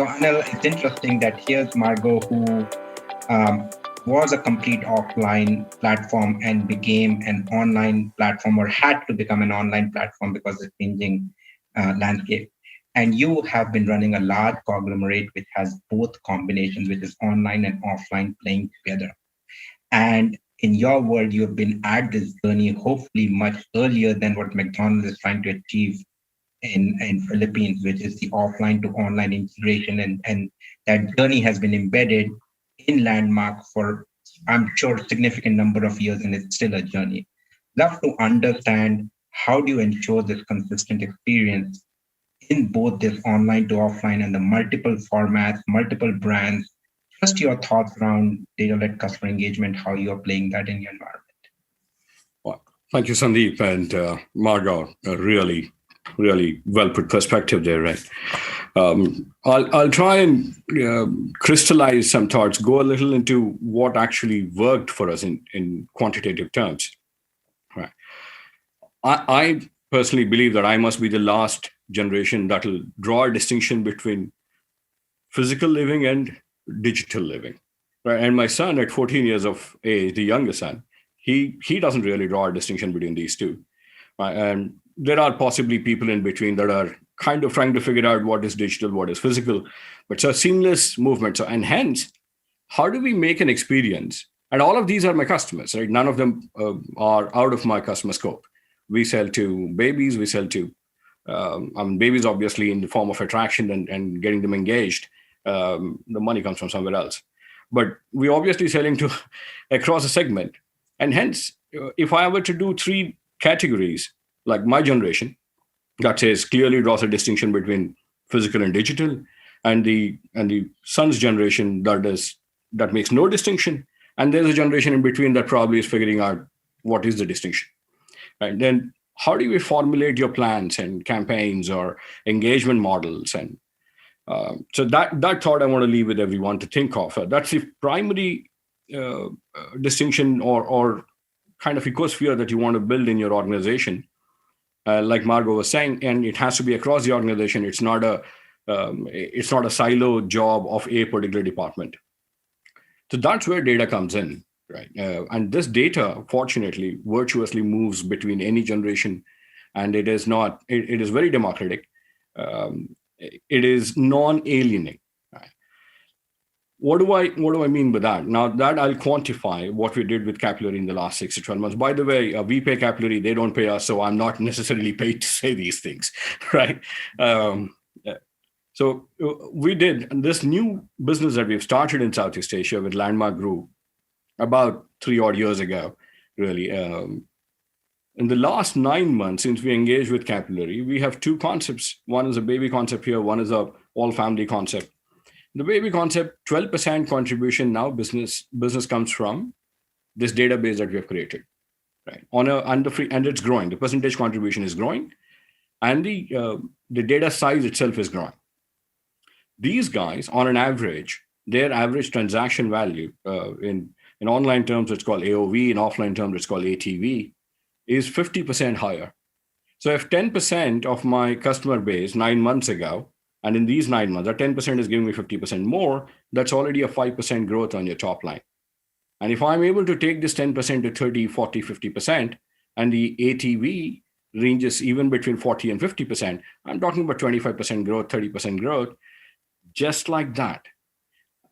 So, Anil, it's interesting that here's Margot, who was a complete offline platform and became an online platform, or had to become an online platform because of the changing landscape. And you have been running a large conglomerate which has both combinations, which is online and offline playing together. And in your world, you have been at this journey hopefully much earlier than what McDonald's is trying to achieve in Philippines, which is the offline to online integration. And that journey has been embedded in Landmark for, I'm sure, a significant number of years, and it's still a journey. Love to understand, how do you ensure this consistent experience in both this online to offline and the multiple formats, multiple brands? Just your thoughts around data-led customer engagement, how you're playing that in your environment. Well, thank you, Sandeep and Margot. Really, really well put perspective there, right? I'll try and crystallize some thoughts, go a little into what actually worked for us in quantitative terms. Right. I personally believe that I must be the last generation that will draw a distinction between physical living and digital living. Right. And my son at 14 years of age, the younger son, he doesn't really draw a distinction between these two. Right? And there are possibly people in between that are kind of trying to figure out what is digital, what is physical, but it's a seamless movement. So, and hence, how do we make an experience? And all of these are my customers, right? None of them are out of my customer scope. We sell to babies, we sell to babies, obviously, in the form of attraction and getting them engaged. The money comes from somewhere else. But we're obviously selling to across a segment. And hence, if I were to do three categories, like my generation, that says clearly draws a distinction between physical and digital, and the son's generation that makes no distinction, and there's a generation in between that probably is figuring out what is the distinction. Right? Then how do you formulate your plans and campaigns or engagement models? And so that thought I want to leave with everyone to think of. That's the primary distinction or kind of ecosphere that you want to build in your organization. Like Margot was saying, and it has to be across the organization. It's not a silo job of a particular department. So that's where data comes in, right? And this data, fortunately, virtuously moves between any generation, and it is not. It is very democratic. It is non-alienating. Right? What do I mean by that? Now that I'll quantify what we did with Capillary in the last 6 to 12 months. By the way, we pay Capillary; they don't pay us, so I'm not necessarily paid to say these things, right? So we did this new business that we've started in Southeast Asia with Landmark Group about 3 odd years ago, really. In the last 9 months since we engaged with Capillary, we have two concepts. One is a baby concept here, one is a all family concept. The baby concept, 12% contribution now business comes from this database that we have created, right? And it's growing. The percentage contribution is growing, and the data size itself is growing. These guys, on an average, their average transaction value in online terms, it's called AOV. In offline terms, it's called ATV, is 50% higher. So if 10% of my customer base 9 months ago, and in these 9 months, that 10% is giving me 50% more, that's already a 5% growth on your top line. And if I'm able to take this 10% to 30, 40, 50%, and the ATV ranges even between 40 and 50%, I'm talking about 25% growth, 30% growth, just like that.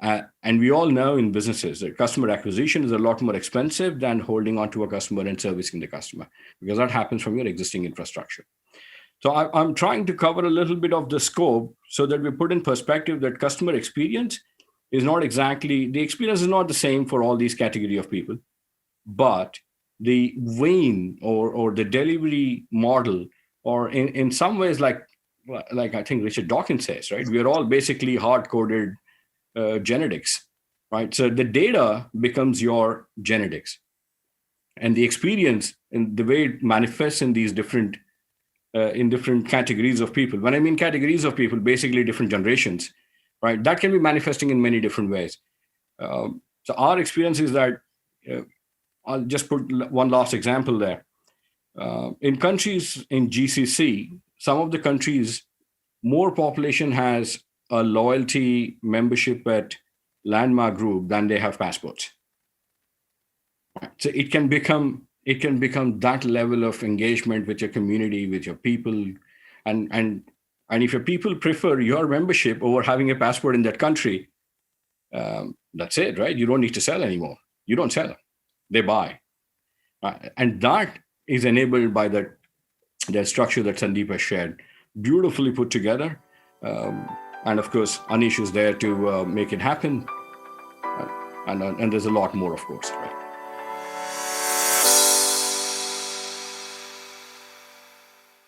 And we all know in businesses that customer acquisition is a lot more expensive than holding on to a customer and servicing the customer, because that happens from your existing infrastructure. So I'm trying to cover a little bit of the scope so that we put in perspective that customer experience is not exactly, the experience is not the same for all these category of people, but the vein or the delivery model, or in some ways, like I think Richard Dawkins says, right? We are all basically hard-coded genetics, right? So the data becomes your genetics, and the experience and the way it manifests in these different categories of people. When I mean categories of people, basically different generations, right? That can be manifesting in many different ways. So our experience is that, I'll just put one last example there. In countries in GCC, some of the countries, more population has a loyalty membership at Landmark Group than they have passports. So it can become that level of engagement with your community, with your people, and and and if your people prefer your membership over having a passport in that country, that's it, right? You don't need to sell anymore. You don't sell; they buy, and that is enabled by the structure that Sandeep has shared, beautifully put together. Um, and of course, Anish is there to make it happen. And there's a lot more, of course, right?